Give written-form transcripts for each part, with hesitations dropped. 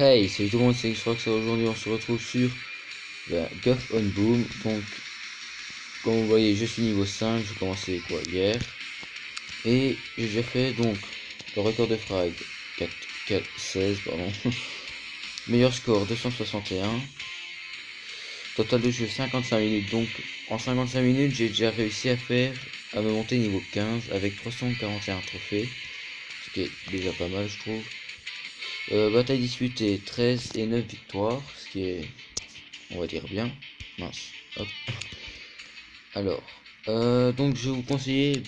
Hey, salut tout le monde, c'est Xrox et aujourd'hui on se retrouve sur Guff on Boom. Donc, comme vous voyez, je suis niveau 5, j'ai commencé quoi hier. Et j'ai déjà fait donc le record de frag 16, pardon. Meilleur score 261. Total de jeu 55 minutes. Donc, en 55 minutes, j'ai déjà réussi à me monter niveau 15 avec 341 trophées. Ce qui est déjà pas mal, je trouve. Bataille disputée 13 et 9 victoires, ce qui est, on va dire, bien. Mince. Hop. Alors, donc je vais vous conseiller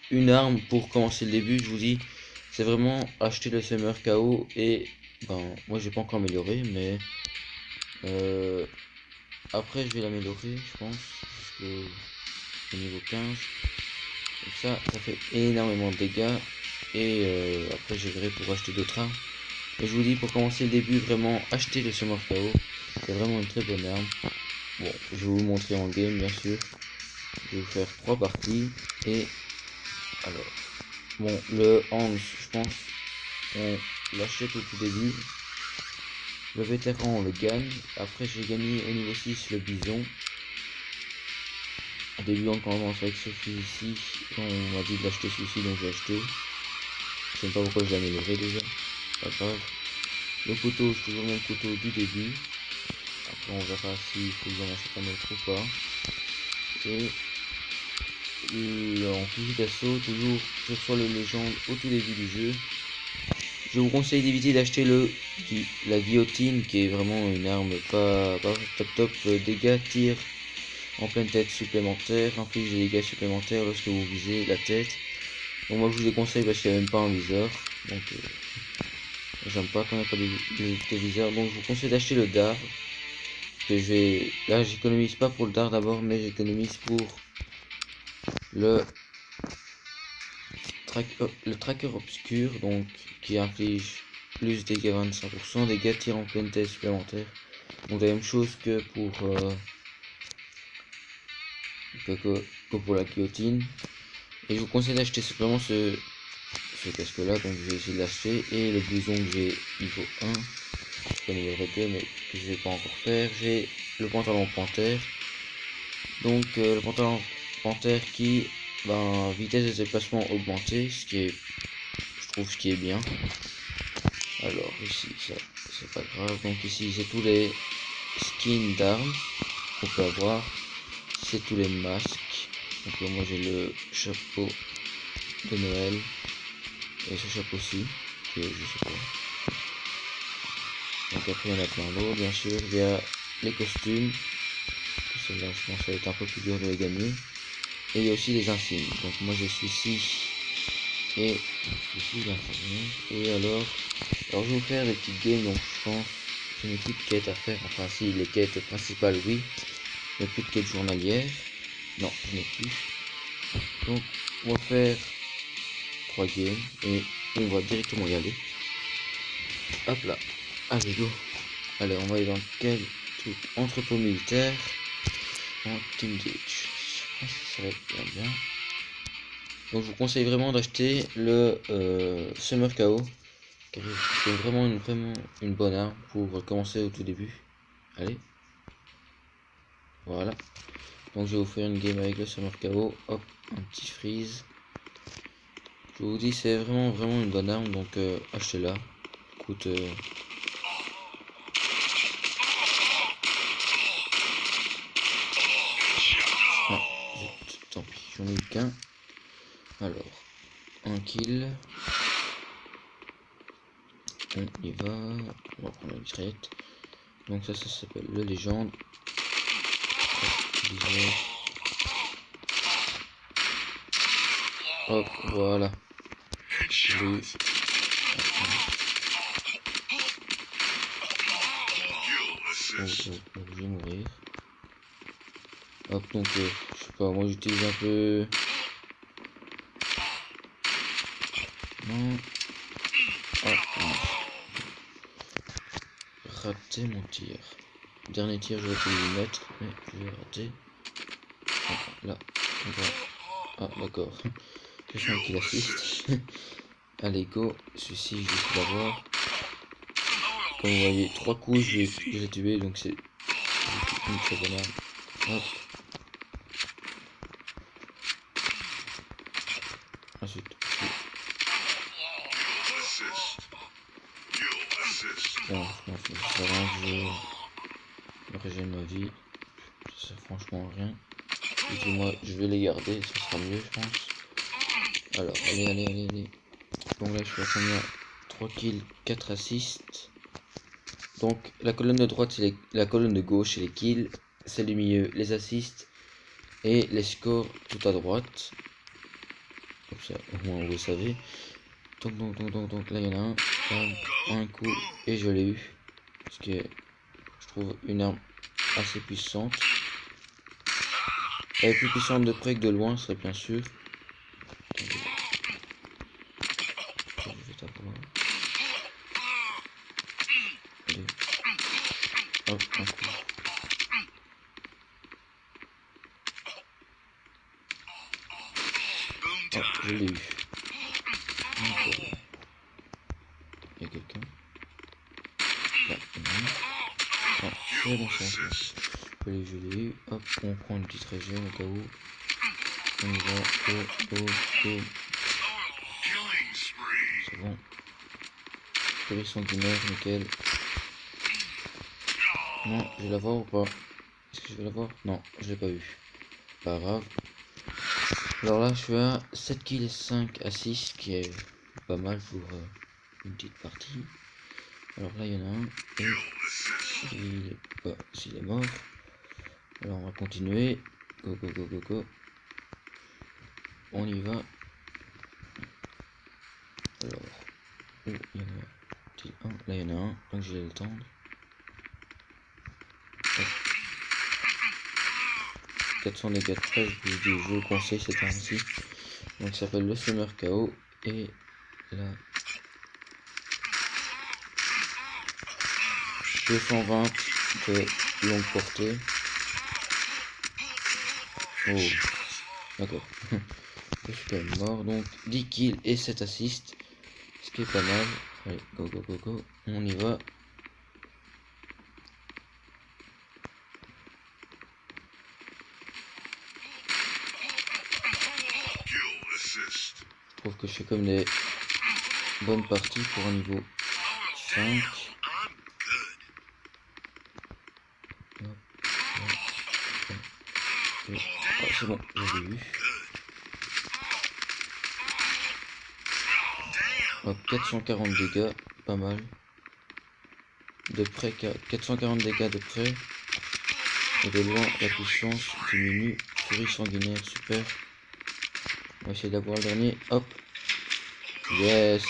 une arme pour commencer le début. Je vous dis, c'est vraiment acheter le Summer KO. Et moi j'ai pas encore amélioré, mais après je vais l'améliorer, je pense, jusqu'au niveau 15. Donc ça fait énormément de dégâts. Et après je verrai pour acheter d'autres armes. Et je vous dis, pour commencer le début, vraiment acheter le Summer KO. C'est vraiment une très bonne arme. Bon, je vais vous montrer en game, bien sûr. Je vais vous faire 3 parties. Et alors, bon, le Hans, je pense, on l'achète au tout début. Le vétéran, on le gagne. Après, j'ai gagné au niveau 6 le bison. Au début, on commence avec ce fusil ici. On m'a dit de l'acheter celui-ci, donc j'ai acheté. Je sais pas pourquoi je l'ai amélioré déjà. Pas grave. Le couteau, c'est toujours le même couteau du début. Après, on verra s'il faut que j'en achète un autre ou pas. Et en fusil d'assaut, toujours sur le légende au tout début du jeu. Je vous conseille d'éviter d'acheter la guillotine, qui est vraiment une arme pas top. Dégâts, tir en pleine tête supplémentaire, inflige des dégâts supplémentaires lorsque vous visez la tête. Donc moi je vous déconseille parce qu'il n'y a même pas un viseur. Donc j'aime pas quand il n'y a pas de viseur. Donc je vous conseille d'acheter le dard. Là j'économise pas pour le dard d'abord, mais j'économise pour le tracker obscur, donc qui inflige plus dégâts 25%, dégâts tir en pleine tête supplémentaire. Donc la même chose que pour pour la guillotine. Et je vous conseille d'acheter simplement ce casque là, donc je vais essayer de l'acheter. Et le blouson que j'ai niveau 1, je peux améliorer 2 mais que je vais pas encore faire. J'ai le pantalon panthère, donc le pantalon panthère qui vitesse de déplacement augmentée, ce qui est, je trouve, ce qui est bien. Alors ici ça c'est pas grave, donc ici c'est tous les skins d'armes qu'on peut avoir, c'est tous les masques. Donc moi j'ai le chapeau de Noël et ce chapeau-ci qui est je sais pas. Donc après il y en a plein d'autres, bien sûr. Il y a les costumes, ceux-là je pense que ça va être un peu plus dur de les gagner. Et il y a aussi les insignes, donc moi j'ai celui-ci et celui-ci l'insigne. Et alors je vais vous faire des petites games, donc je pense c'est une petite quête à faire. Enfin si, les quêtes principales oui, mais plus de quêtes journalières. Non, je n'ai plus. Donc on va faire 3 games et on va directement y aller. Hop là, allez go. Allez, on va aller dans quel truc? Entrepôt militaire en team gauge. Je pense que ça va être bien. Donc je vous conseille vraiment d'acheter le Summer KO. C'est vraiment une bonne arme pour commencer au tout début. Allez. Voilà. Donc je vais vous faire une game avec le Summer KO. Hop, un petit freeze. Je vous dis, c'est vraiment une bonne arme, donc achetez-la. Coûte non, tant pis, j'en ai eu qu'un. Alors, un kill. On y va. On va prendre la mitraillette. Donc ça s'appelle le légende. Hop, voilà. Je vais mourir. Hop, donc je sais pas, moi j'utilise un peu. Non. Raté mon tir. Dernier tir, je vais essayer de le mettre, mais je vais rater. Là, on va. Ah, d'accord. Je sens qu'il assiste. Allez, go. Celui-ci, je vais essayer d'avoir. Comme vous voyez, 3 coups, j'ai tué, donc c'est une très bonne arme. Hop. Ensuite, bon, je m'en fous, ça va que je régène ma vie. Ça sert franchement à rien. Et puis moi, je vais les garder, ça sera mieux, je pense. Alors, allez. Donc là, je suis à combien? 3 kills, 4 assists. Donc, la colonne de droite, c'est la colonne de gauche, c'est les kills. Celle du milieu, les assists. Et les scores tout à droite. Comme ça, au moins, vous le savez. Donc là, il y en a un. Un coup, et je l'ai eu. Ce qui est, je trouve, une arme assez puissante. Elle est plus puissante de près que de loin, c'est bien sûr. Allez. Hop, un coup. Hop, je l'ai eu. Il y a quelqu'un. Là, il y en a un. Ah, c'est bon, ça. Allez, je l'ai eu. Hop, on prend une petite régène au cas où. On y va. Oh. C'est bon. Péris sanguinaire, nickel. Non, je vais l'avoir ou pas? Est-ce que je vais l'avoir? Non, je l'ai pas eu. Pas grave. Alors là, je suis à 7 kills et 5 à 6, qui est pas mal pour une petite partie. Alors là, il y en a un. Et s'il est mort. Alors on va continuer. Go. On y va. Alors, il y en a un. Là, il y en a un. Donc je vais le tendre. 400 dégâts de près, je vous le conseille cette arme-ci. Donc ça s'appelle le Summer KO. Et là, 220 de longue portée. Oh, d'accord. Je suis quand même mort. Donc 10 kills et 7 assists. Ce qui est pas mal. Allez, go. On y va. Je trouve que je fais comme des bonnes parties pour un niveau 5. Oh, c'est bon, je l'ai eu. Hop, 440 dégâts, pas mal. De près, 440 dégâts de près. Et de loin, la puissance diminue. Furie sanguinaire, super. On va essayer d'avoir le dernier. Hop. Yes.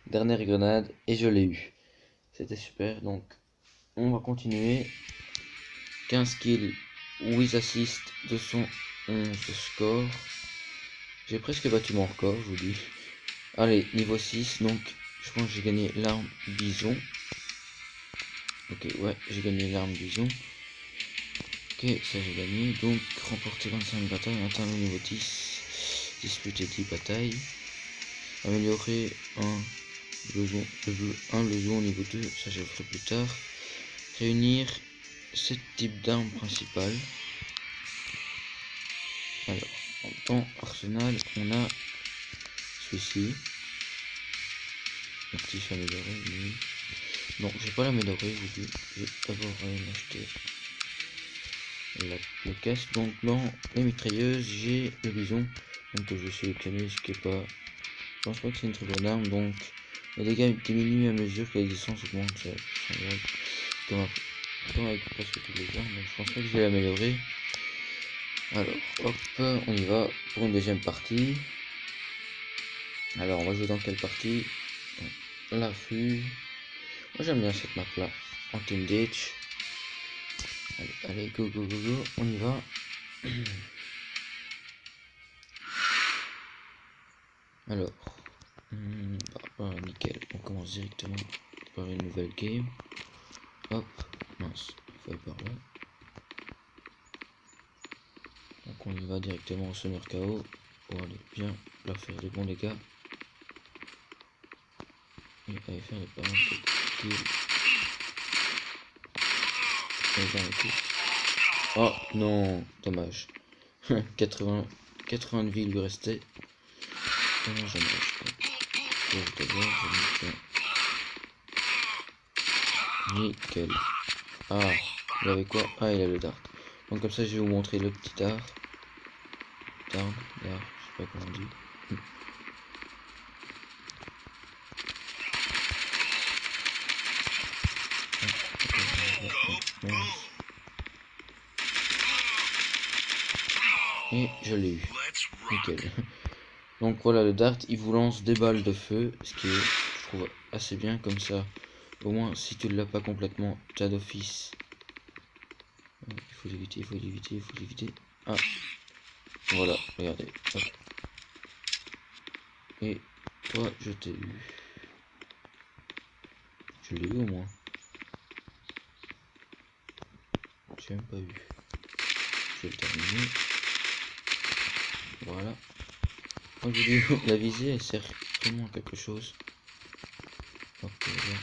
Dernière grenade. Et je l'ai eu. C'était super. Donc, on va continuer. 15 kills, 8 assists, 211 de score. J'ai presque battu mon record, je vous dis. Allez, niveau 6, donc je pense que j'ai gagné l'arme bison. Ok, ouais, j'ai gagné l'arme bison. Ok, ça j'ai gagné. Donc, remporter 25 batailles, atteindre le niveau 10, disputer 10 batailles. Améliorer un leçon au niveau 2, ça je le ferai plus tard. Réunir 7 types d'armes principales. Alors, dans arsenal, on a celui-ci. Le petit amélioré, lui. Non, je vais pas l'améliorer, je vous dis. Je vais d'abord acheter le casque. Donc, dans les mitrailleuses, j'ai le bison. Donc, je vais sélectionner ce qui est pas. Je pense pas que c'est une très bonne arme. Donc, les dégâts diminuent à mesure que la distance augmente. Comme avec presque toutes les armes. Donc, je pense pas que je vais l'améliorer. Alors, hop, on y va pour une deuxième partie. Alors, on va jouer dans quelle partie? L'affût. Moi j'aime bien cette map là. En team ditch. Allez, go, on y va. Alors, nickel. On commence directement par une nouvelle game. Hop, mince, il faut aller par là. Donc on y va directement au Summer KO pour aller bien leur faire des bons dégâts. Et fallait faire pas mal de kills. Oh non, dommage. 80 de vie lui restait. Dommage. Nickel. Ah, il avait quoi? Ah, il a le dart. Donc comme ça, je vais vous montrer le petit dart. Dart, je sais pas comment on dit. Et je l'ai eu. Nickel. Donc voilà, le dart, il vous lance des balles de feu, ce qui est, je trouve, assez bien comme ça. Au moins, si tu ne l'as pas complètement, tu as d'office. Il faut l'éviter. Ah, voilà, regardez. Hop. Et toi, je t'ai eu. Je l'ai eu au moins. J'ai même pas eu. Je vais le terminer. Voilà. Moi, je dis, la visée, elle sert vraiment à quelque chose. Ok, là.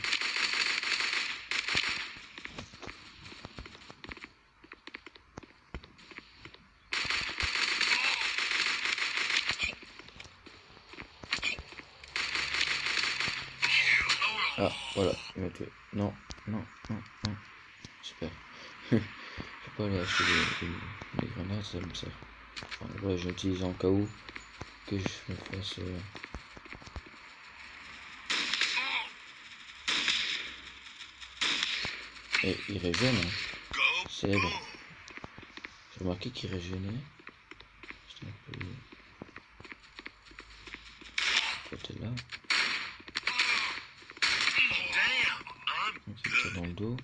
Ah, voilà, il m'a tué. Non. Super. Je peux pas aller acheter des grenades, ça me sert. Enfin, voilà, j'utilise en cas où que je me fasse. Et il régène, hein. C'est bon. J'ai remarqué qu'il régénait. C'est un peu. Côté là. C'est dans le dos.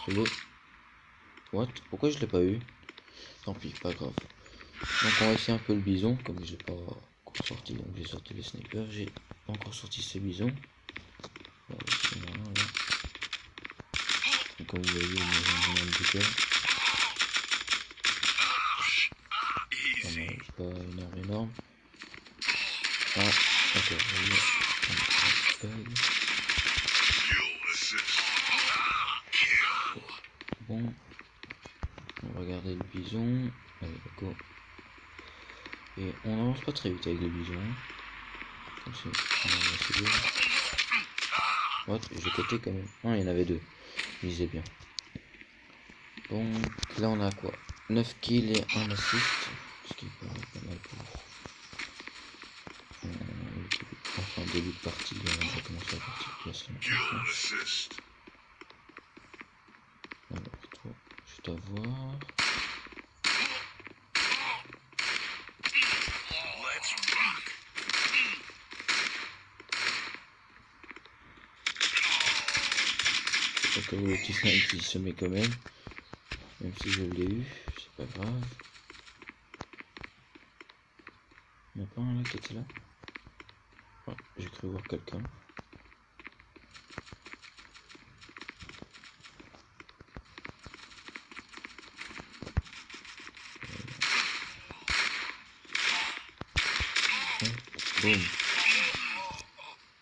Je l'ai. What? Pourquoi je l'ai pas eu? Tant pis, pas grave. Donc on va essayer un peu le bison, comme je l'ai pas encore sorti, donc j'ai sorti les snipers, j'ai pas encore sorti ce bison. Voilà, là. Donc, comme vous voyez, il y a un petit peu. Pas énorme. Ah, ok, bon, on va regarder le bison. Allez, d'accord. Et on n'avance pas très vite avec le bison. Comme si on avance bien. What? J'ai côté quand même. Ah, il y en avait deux. Visez bien. Donc là on a quoi? 9 kills et 1 assist. Ce qui est pas mal pour. Enfin, début de partie, on va commencer la partie place là. Alors, toi, je dois voir. C'est pas que le petit snipe qui se met quand même. Même si je l'ai eu, c'est pas grave. Il n'y en a pas un là qui était là? Ouais, j'ai cru voir quelqu'un. Boum.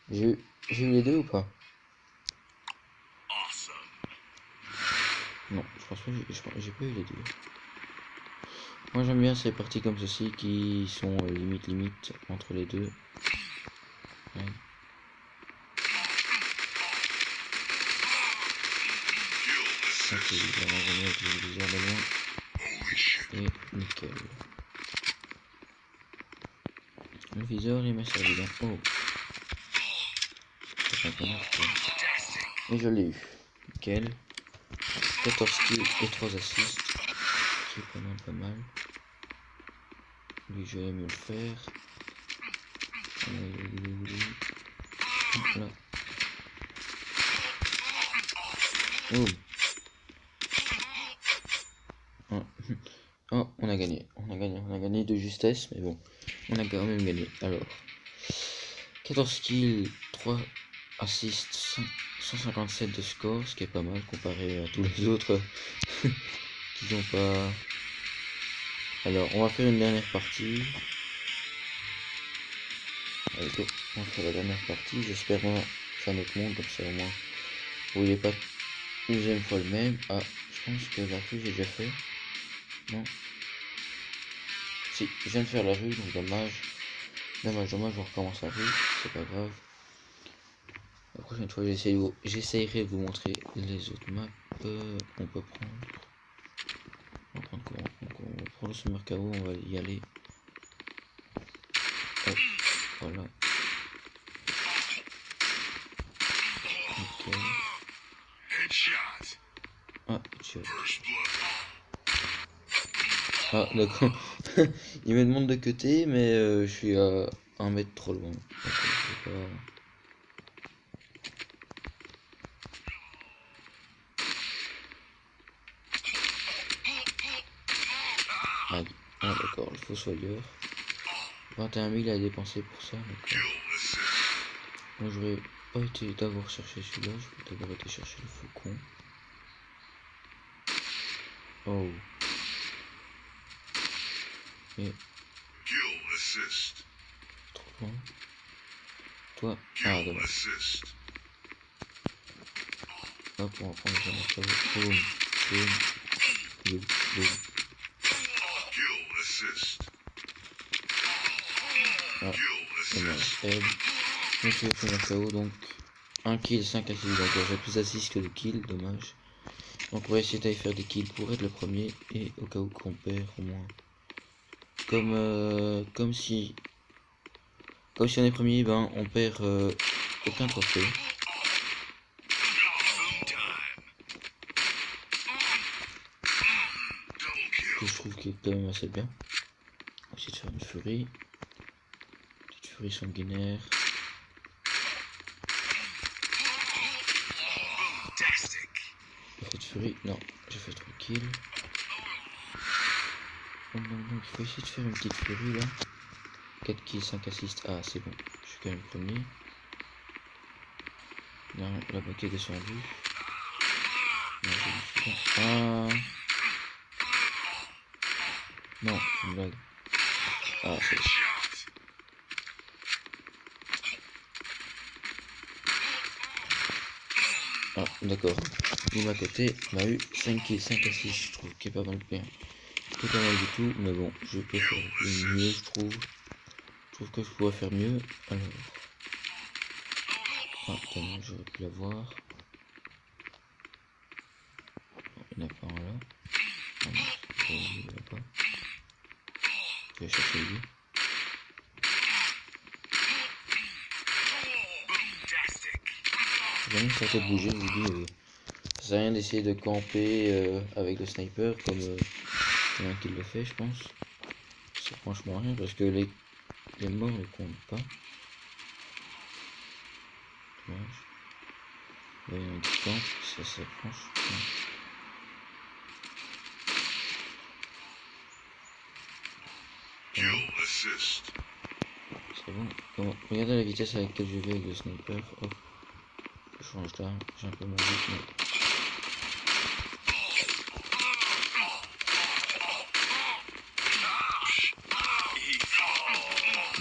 J'ai eu les deux ou pas? Non, je pense pas, j'ai pas eu les deux. Moi j'aime bien ces parties comme ceci qui sont limite entre les deux. Ouais. Ok, le viseur de loin. Et nickel. Le viseur il m'a servi bien. Oh. Et je l'ai eu. Nickel. 14 kills et 3 assists. C'est pas mal. Lui je vais me le faire. Là. Oh. Oh, on a gagné de justesse, mais bon, on a quand même gagné. Alors, 14 kills, 3 assists, 157 de score, ce qui est pas mal comparé à tous les autres qui n'ont pas. Alors, on va faire une dernière partie. Allez go, on fait la dernière partie. J'espère moi faire notre monde, comme ça au moins vous voyez pas une deuxième fois le même. Ah, je pense que la rue j'ai déjà fait. Non. Si, je viens de faire la rue, donc dommage. Dommage, on recommence la rue, c'est pas grave. La prochaine fois j'essayerai de vous montrer les autres maps. On peut prendre. On va prendre quoi? On va prendre le Summer KO, on va y aller. Hop, voilà. Nickel. Ah, headshot. Ah, d'accord. Il me demande de cutter, mais je suis à 1 mètre trop loin. Donc, je vais pas... Ah, d'accord, le fossoyeur. 21 000 à dépenser pour ça, d'accord. Moi, j'aurais pas été d'abord chercher celui-là, je vais d'abord été chercher le faucon. Oh. Et... trop loin. Toi. Ah, dommage. Hop, on va prendre le marteau. Boum, boum, boum, boum. Ah, dommage. Aide. Donc c'est le premier KO, donc 1 kill, 5 assists, d'accord, j'ai plus d'assists que de kills, dommage. Donc on va essayer d'aller faire des kills pour être le premier, et au cas où qu'on perd au moins. Comme si on est premier, ben on perd aucun trophée. Que je trouve qu'il est quand même assez bien. On va essayer de faire une furie. Petite furie sanguinaire. Petite furie, non, j'ai fait 3 kills. Donc il faut essayer de faire une petite furie là. 4 kills, 5 assists, ah c'est bon, je suis quand même premier. Non, la bague est descendue. Non, ah non, c'est une blague. Ah c'est... Ah d'accord. De ma côté, on a eu 5 kills, 5 assists, je trouve qu'il est pas mal bien. Pas mal du tout, mais bon, je peux faire mieux, je trouve. Je trouve que je pourrais faire mieux. Alors... ah, attends, j'aurais pu l'avoir. Il n'y en a pas un là. Ah non, il n'y en a pas. Je vais chercher lui. J'ai jamais sorti de bouger, je vous dis. Ça sert à rien d'essayer de camper avec le sniper comme il y en a qui le fait, je pense. C'est franchement rien parce que les morts ne comptent pas. Dommage. Il y a un petit camp, ça franchement. C'est bon. Regardez la vitesse avec laquelle je vais avec le sniper. Hop. Je change d'arme. J'ai un peu mon rythme.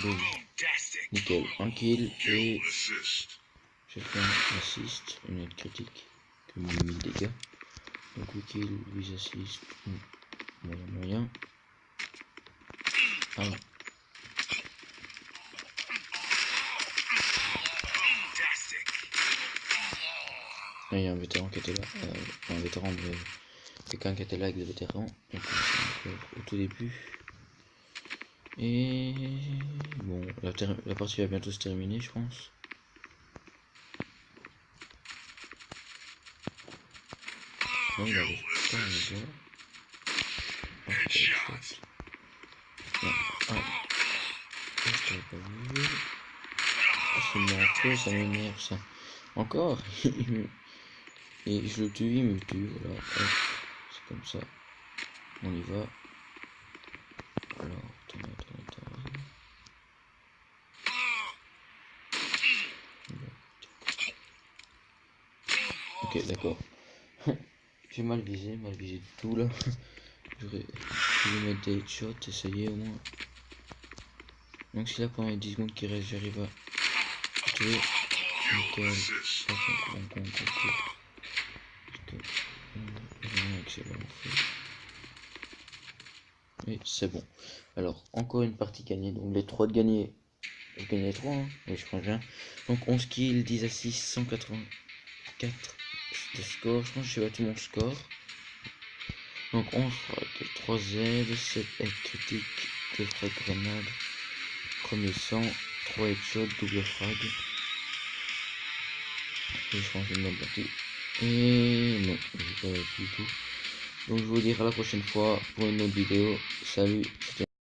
Boum. Nickel. Un kill et j'ai fait un assist, une aide critique. Que 1000 dégâts. Donc 8 kills, 8 assists. Moyen. Ah non. Il y a un vétéran qui était là. Un vétéran, mais quelqu'un qui était là avec des vétérans. Donc au tout début. Et bon, la partie va bientôt se terminer, je pense. Non, il arrive pas à me voir. Non, ah, je t'avais pas vu. Ah, c'est mon feu, ça m'énerve ça. Encore. Et je le tue, il me tue, voilà. C'est comme ça. On y va. Alors, attends. Ok, d'accord. J'ai mal visé du tout là. J'aurais dû mettre des headshots, essayer au moins. Donc si là pendant les 10 secondes qui restent j'arrive à tuer, nickel. Et c'est bon. Alors encore une partie gagnée. Donc les 3 de gagner. Vous gagnez les 3 hein. Oui je pense bien. Donc 11 kills, 10 assists, 184 de score. Je pense que j'ai battu mon score. Donc 11 frags, 3 Z, 7 aides critiques, 2 frags grenades, premier sang, 3 headshots, double frag. Et je pense que une partie. Et non, j'ai pas du tout. Donc je vous dis à la prochaine fois pour une autre vidéo. Salut, c'était